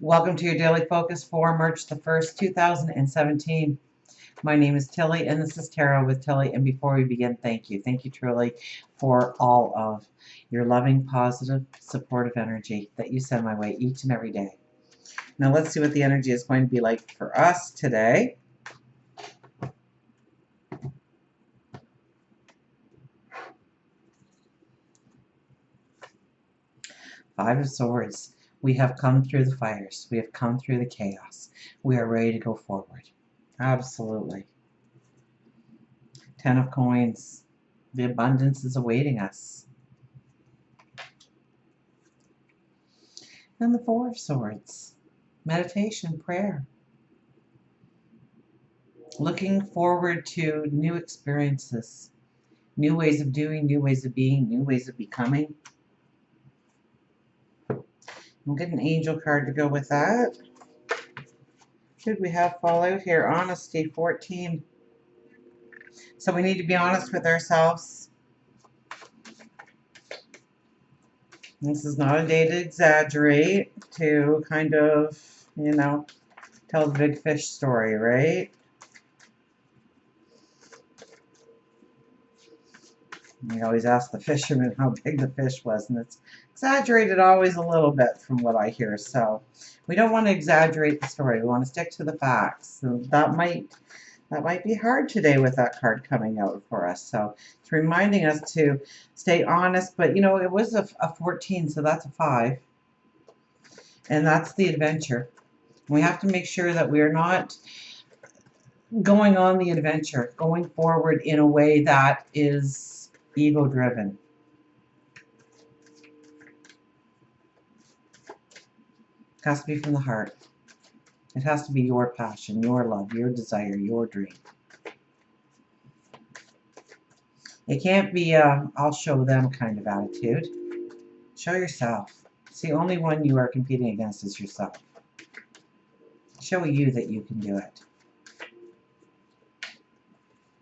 Welcome to your daily focus for March the 1st, 2017. My name is Tilly, and this is Tarot with Tilly. And before we begin, thank you. Thank you truly for all of your loving, positive, supportive energy that you send my way each and every day. Now let's see what the energy is going to be like for us today. Five of Swords. We have come through the fires. We have come through the chaos. We are ready to go forward. Absolutely. Ten of Coins. The abundance is awaiting us. And the Four of Swords. Meditation, prayer. Looking forward to new experiences, new ways of doing, new ways of being, new ways of becoming. We'll get an angel card to go with that. Should we have fallout here? Honesty, 14. So we need to be honest with ourselves. This is not a day to exaggerate, to kind of, tell the big fish story, right? We always ask the fisherman how big the fish was, and it's exaggerated always a little bit from what I hear. So we don't want to exaggerate the story. We want to stick to the facts. So that might be hard today with that card coming out for us. So it's reminding us to stay honest. But it was a 14, so that's a 5, and that's the adventure. We have to make sure that we are not going on the adventure, going forward in a way that is ego-driven. It has to be from the heart. It has to be your passion, your love, your desire, your dream. It can't be a I'll show them kind of attitude. Show yourself. It's the only one you are competing against is yourself. Show you that you can do it.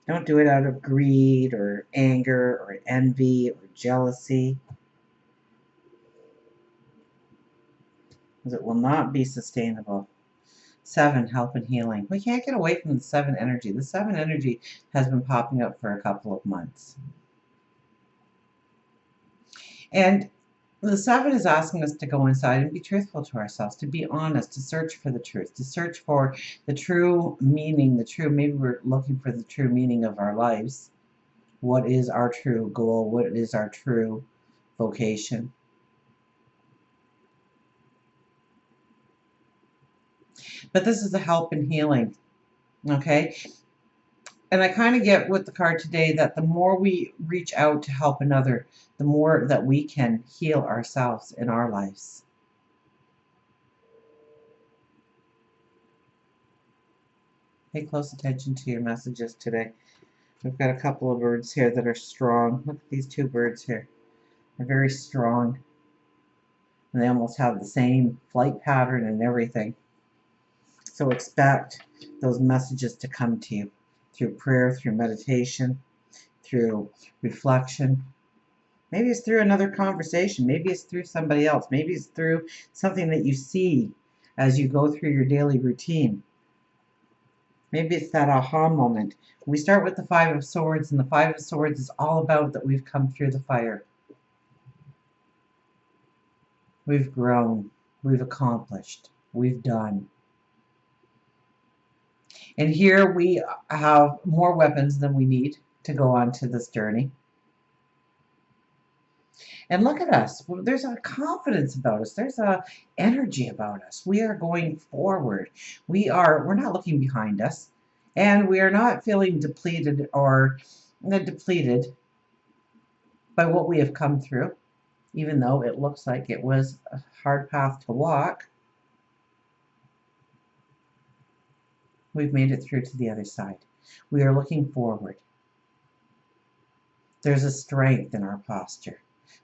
Don't do it out of greed or anger or envy or jealousy, because it will not be sustainable. 7, help and healing. We can't get away from the 7 energy. The 7 energy has been popping up for a couple of months. And the 7 is asking us to go inside and be truthful to ourselves, to be honest, to search for the truth, to search for the true meaning, maybe we're looking for the true meaning of our lives. What is our true goal? What is our true vocation? But this is the help and healing, okay? And I kind of get with the card today that the more we reach out to help another, the more that we can heal ourselves in our lives. Pay close attention to your messages today. We've got a couple of birds here that are strong. Look at these 2 birds here. They're very strong. And they almost have the same flight pattern and everything. So expect those messages to come to you through prayer, through meditation, through reflection. Maybe it's through another conversation. Maybe it's through somebody else. Maybe it's through something that you see as you go through your daily routine. Maybe it's that aha moment. We start with the 5 of Swords, and the 5 of Swords is all about that we've come through the fire. We've grown. We've accomplished. We've done. And here we have more weapons than we need to go on to this journey. And look at us. There's a confidence about us. There's a energy about us. We are going forward. We're not looking behind us. And we are not feeling depleted by what we have come through, even though it looks like it was a hard path to walk. We've made it through to the other side. We are looking forward. There's a strength in our posture.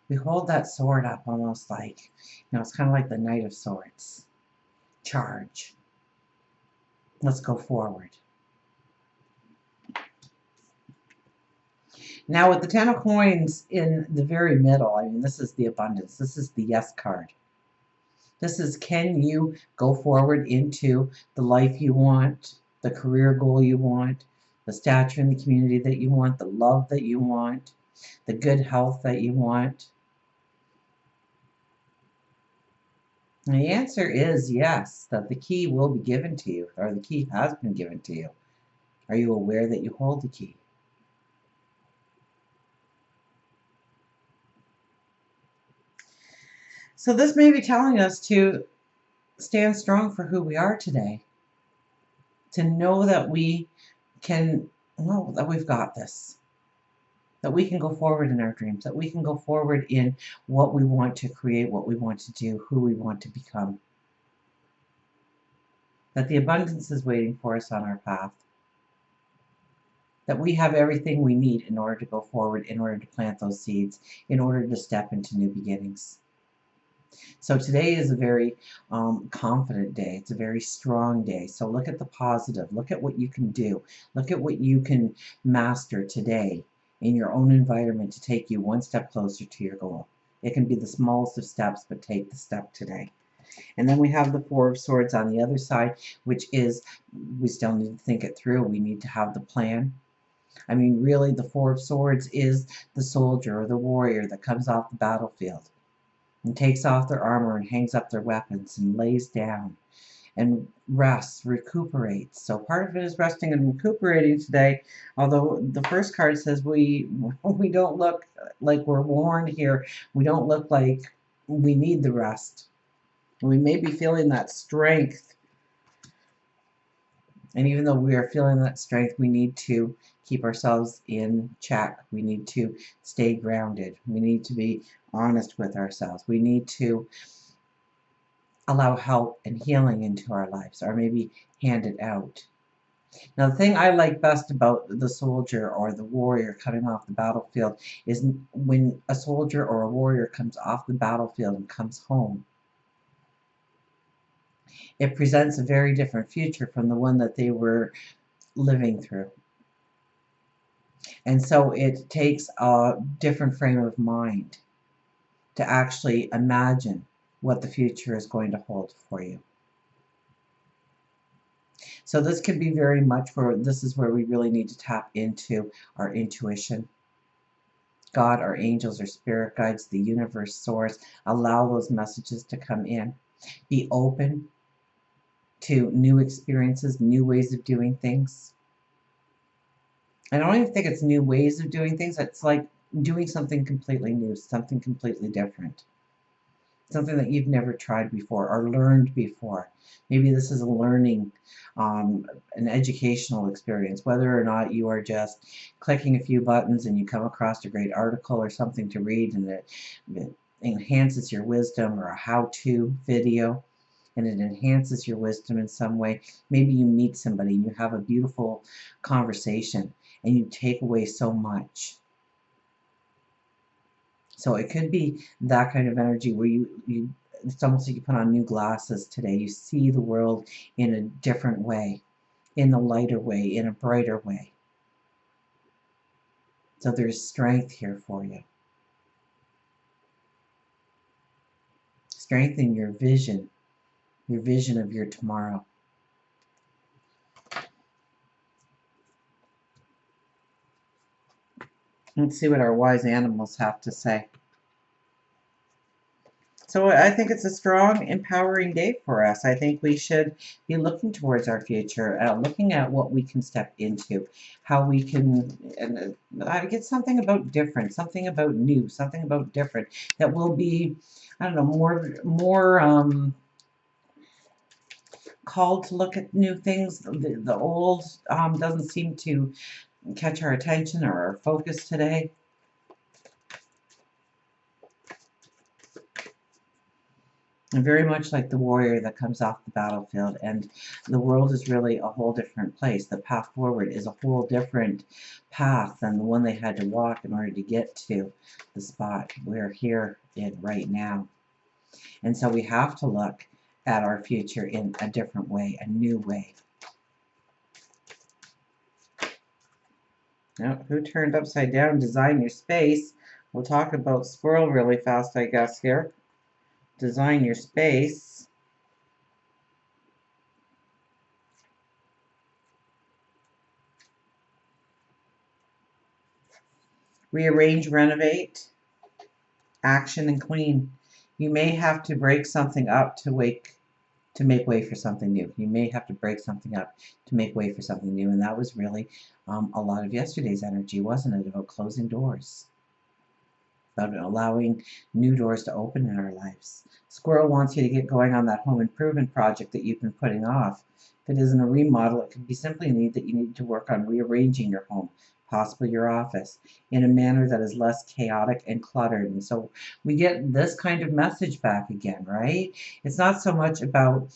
We hold that sword up almost like, it's kind of like the Knight of Swords. Charge. Let's go forward. Now with the 10 of Coins in the very middle, this is the abundance. This is the yes card. This is, can you go forward into the life you want, the career goal you want, the stature in the community that you want, the love that you want, the good health that you want? And the answer is yes, that the key will be given to you, or the key has been given to you. Are you aware that you hold the key? So this may be telling us to stand strong for who we are today, to know that we can know that we've got this, that we can go forward in our dreams, that we can go forward in what we want to create, what we want to do, who we want to become, that the abundance is waiting for us on our path, that we have everything we need in order to go forward, in order to plant those seeds, in order to step into new beginnings. So today is a very confident day. It's a very strong day. So look at the positive. Look at what you can do. Look at what you can master today in your own environment to take you one step closer to your goal. It can be the smallest of steps, but take the step today. And then we have the Four of Swords on the other side, which is we still need to think it through. We need to have the plan. I mean, really, the Four of Swords is the soldier or the warrior that comes off the battlefield and takes off their armor and hangs up their weapons and lays down and rests, recuperates. So part of it is resting and recuperating today, although the first card says we don't look like we're worn here. We don't look like we need the rest. We may be feeling that strength. And even though we are feeling that strength, we need to keep ourselves in check. We need to stay grounded. We need to be honest with ourselves. We need to allow help and healing into our lives, or maybe hand it out. Now, the thing I like best about the soldier or the warrior coming off the battlefield is when a soldier or a warrior comes off the battlefield and comes home, it presents a very different future from the one that they were living through. And so it takes a different frame of mind to actually imagine what the future is going to hold for you. So this could be very much where this is where we really need to tap into our intuition. God, our angels, our spirit guides, the universe, source, allow those messages to come in. Be open to new experiences, new ways of doing things. I don't even think it's new ways of doing things. It's like doing something completely new, something completely different. Something that you've never tried before or learned before. Maybe this is a learning, an educational experience, whether or not you are just clicking a few buttons and you come across a great article or something to read and it enhances your wisdom, or a how-to video and it enhances your wisdom in some way. Maybe you meet somebody and you have a beautiful conversation and you take away so much. So it could be that kind of energy where you it's almost like you put on new glasses today. You see the world in a different way, in a lighter way, in a brighter way. So there's strength here for you. Strengthen your vision of your tomorrow. Let's see what our wise animals have to say. So I think it's a strong, empowering day for us. I think we should be looking towards our future, looking at what we can step into, how we can get something about different, something about new, something about different that will be, I don't know, more called to look at new things. The old doesn't seem to catch our attention or our focus today. And very much like the warrior that comes off the battlefield, and the world is really a whole different place. The path forward is a whole different path than the one they had to walk in order to get to the spot we're here in right now. And so we have to look at our future in a different way, a new way. Now, who turned upside down? Design your space. We'll talk about squirrel really fast, I guess, here. design your space. Rearrange, renovate, action, and clean. You may have to break something up to make way for something new. You may have to break something up to make way for something new. And that was really a lot of yesterday's energy, wasn't it? About closing doors, about allowing new doors to open in our lives. Squirrel wants you to get going on that home improvement project that you've been putting off. If it isn't a remodel, it could be simply a need that you need to work on rearranging your home, possibly your office, in a manner that is less chaotic and cluttered. And so we get this kind of message back again, right? It's not so much about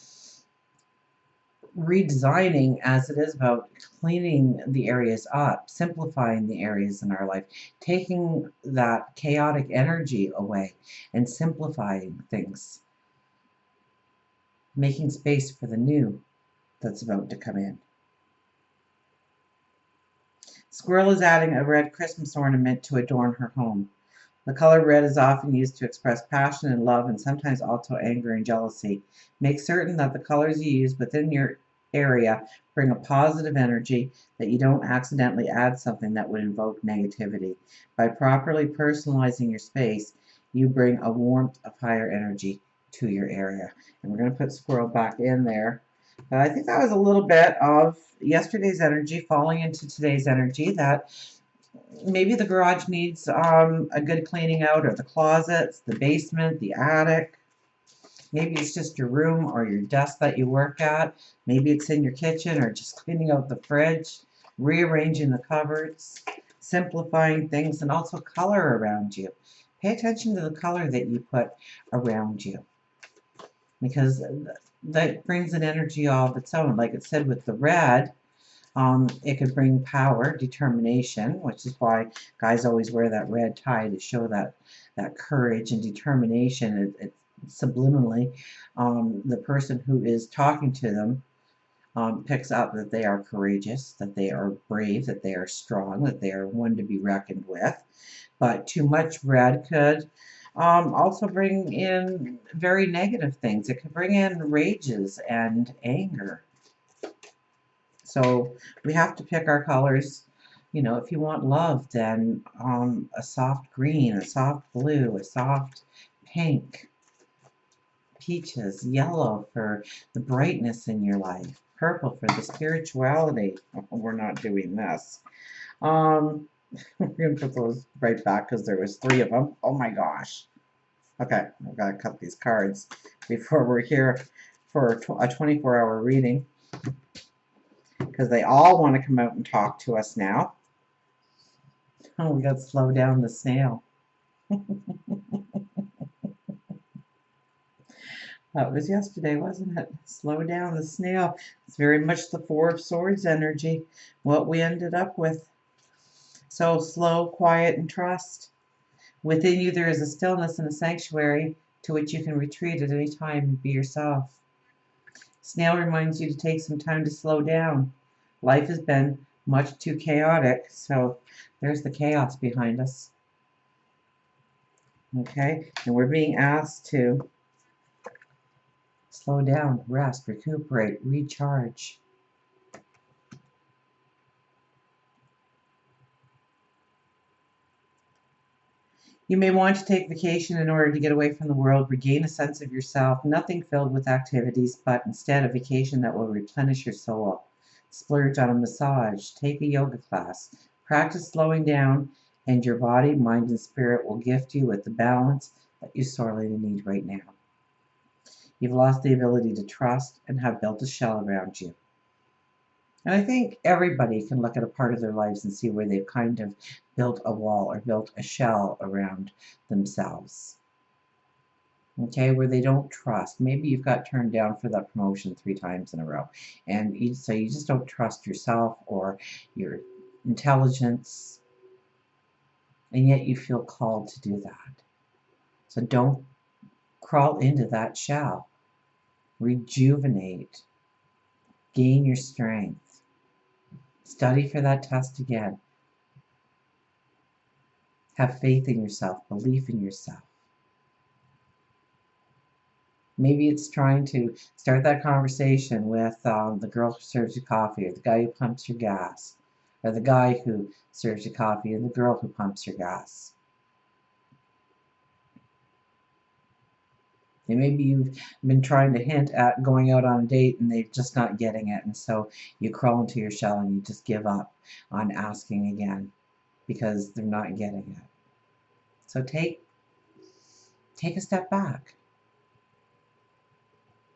redesigning as it is about cleaning the areas up, simplifying the areas in our life, taking that chaotic energy away and simplifying things, making space for the new that's about to come in. Squirrel is adding a red Christmas ornament to adorn her home. The color red is often used to express passion and love and sometimes also anger and jealousy. Make certain that the colors you use within your area bring a positive energy, that you don't accidentally add something that would invoke negativity. By properly personalizing your space, you bring a warmth of higher energy to your area. And we're going to put squirrel back in there. But I think that was a little bit of yesterday's energy falling into today's energy, that maybe the garage needs a good cleaning out, or the closets, the basement, the attic. Maybe it's just your room or your desk that you work at. Maybe it's in your kitchen, or just cleaning out the fridge, rearranging the cupboards, simplifying things, and also color around you. Pay attention to the color that you put around you, because that brings an energy all of its own. Like it said with the red, it could bring power, determination, which is why guys always wear that red tie to show that courage and determination. It subliminally, the person who is talking to them picks up that they are courageous, that they are brave, that they are strong, that they are one to be reckoned with. But too much red could also bring in very negative things. It could bring in rages and anger. So we have to pick our colors. You know, if you want love, then a soft green, a soft blue, a soft pink, peaches, yellow for the brightness in your life, purple for the spirituality. Oh, we're not doing this. We're going to put those right back because there was 3 of them. Oh my gosh. Okay, I've got to cut these cards before we're here for a 24-hour reading, because they all want to come out and talk to us now. Oh, we got to slow down the snail. That was yesterday, wasn't it? Slow down the snail. It's very much the 4 of Swords energy, what we ended up with. So slow, quiet, and trust. Within you there is a stillness and a sanctuary to which you can retreat at any time and be yourself. Snail reminds you to take some time to slow down. Life has been much too chaotic, so there's the chaos behind us. Okay, and we're being asked to slow down, rest, recuperate, recharge. You may want to take vacation in order to get away from the world, regain a sense of yourself, nothing filled with activities, but instead a vacation that will replenish your soul. Splurge on a massage, take a yoga class, practice slowing down, and your body, mind, and spirit will gift you with the balance that you sorely need right now. You've lost the ability to trust and have built a shell around you. And I think everybody can look at a part of their lives and see where they've kind of built a wall or built a shell around themselves. Okay, where they don't trust. Maybe you've got turned down for that promotion 3 times in a row, and so you just don't trust yourself or your intelligence, and yet you feel called to do that. So don't crawl into that shell. Rejuvenate. Gain your strength. Study for that test again. Have faith in yourself, belief in yourself. Maybe it's trying to start that conversation with the girl who serves you coffee, or the guy who pumps your gas, or the guy who serves you coffee and the girl who pumps your gas. And maybe you've been trying to hint at going out on a date and they're just not getting it, and so you crawl into your shell and you just give up on asking again because they're not getting it. So take a step back.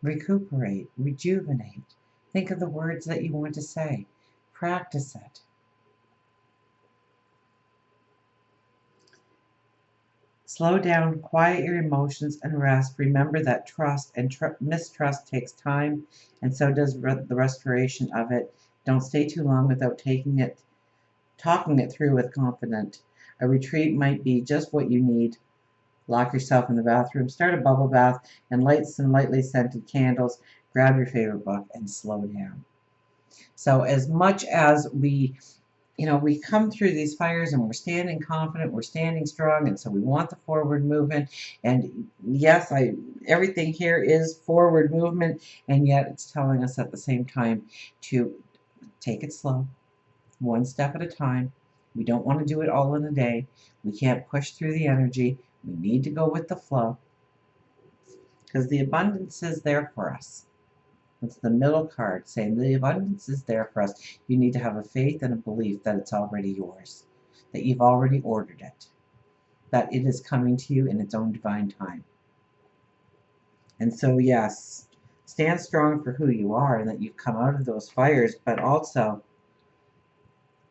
Recuperate, rejuvenate. Think of the words that you want to say. Practice it. Slow down, quiet your emotions, and rest. Remember that trust and mistrust takes time, and so does the restoration of it. Don't stay too long without talking it through with confidence. A retreat might be just what you need. Lock yourself in the bathroom, start a bubble bath, and light some lightly scented candles. Grab your favorite book and slow down. So as much as we come through these fires and we're standing confident, we're standing strong, and so we want the forward movement. And yes, everything here is forward movement, and yet it's telling us at the same time to take it slow, one step at a time. We don't want to do it all in a day. We can't push through the energy. We need to go with the flow because the abundance is there for us. It's the middle card saying the abundance is there for us. You need to have a faith and a belief that it's already yours, that you've already ordered it, that it is coming to you in its own divine time. And so, yes, stand strong for who you are and that you've come out of those fires, but also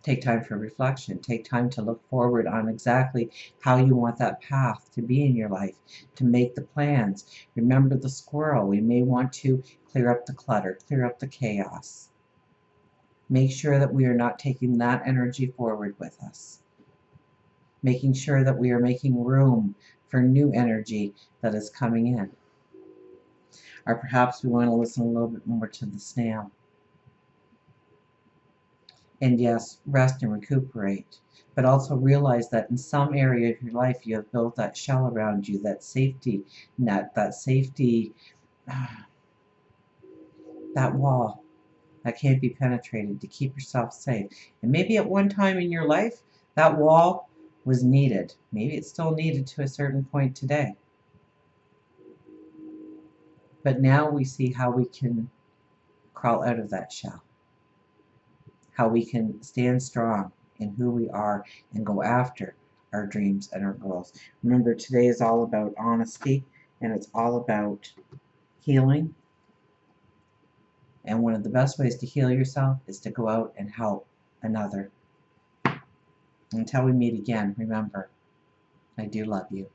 take time for reflection. Take time to look forward on exactly how you want that path to be in your life, to make the plans. Remember the squirrel. We may want to clear up the clutter, clear up the chaos. Make sure that we are not taking that energy forward with us. Making sure that we are making room for new energy that is coming in. Or perhaps we want to listen a little bit more to the snail. And yes, rest and recuperate, but also realize that in some area of your life you have built that shell around you, that safety net, that safety, that wall that can't be penetrated to keep yourself safe. And maybe at one time in your life that wall was needed. Maybe it's still needed to a certain point today. But now we see how we can crawl out of that shell, how we can stand strong in who we are and go after our dreams and our goals. Remember, today is all about honesty and it's all about healing. And one of the best ways to heal yourself is to go out and help another. Until we meet again, remember, I do love you.